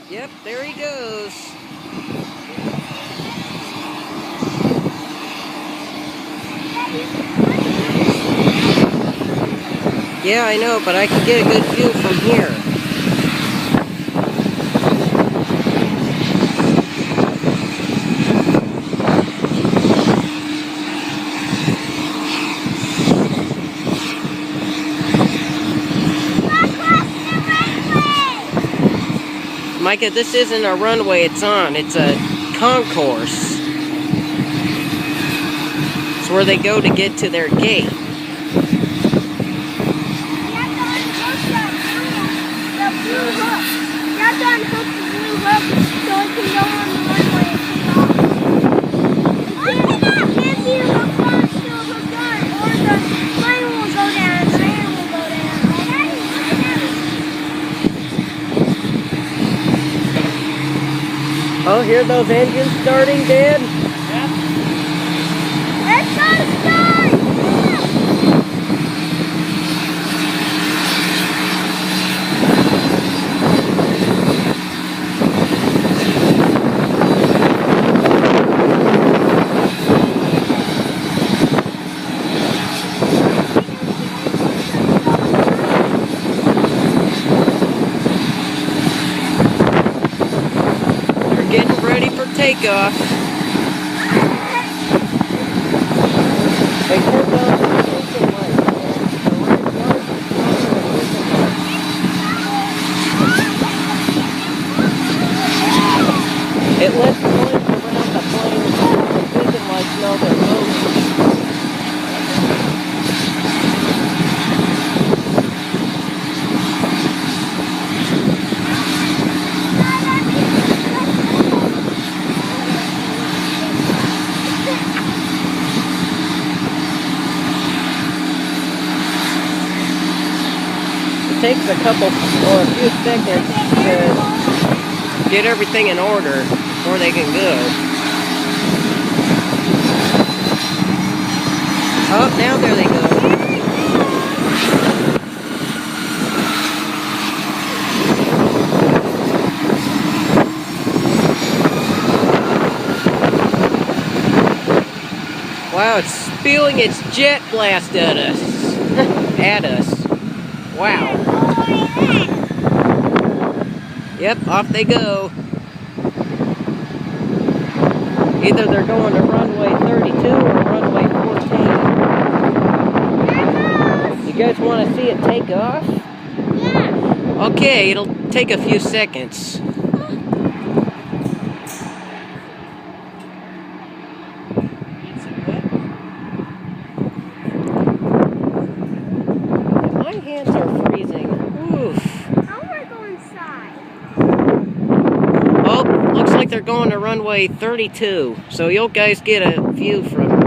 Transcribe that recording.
Yep, there he goes. Yeah, I know, but I can get a good view from here. Micah, this isn't a runway it's on, it's a concourse. It's where they go to get to their gate. You have to unhook the blue hook so it can go on the runway and take off. It can't be hooked on, still hooked on, or the plane will go down, the man will go down. Oh, hear those engines starting, Dad? Yep. Let's go start! Getting ready for takeoff. They turned on the station light. It lets the lights around the plane and the vision lights know they're moving. It takes a couple or a few seconds to get everything in order before they can go. Oh, now there they go. Wow, it's spewing its jet blast at us. At us. Wow. Yep, off they go. Either they're going to runway 32 or runway 14. You guys want to see it take off? Yeah. Okay, it'll take a few seconds. My hands are freezing. Oof. I want to go inside. Oh, looks like they're going to runway 32. So you guys get a view from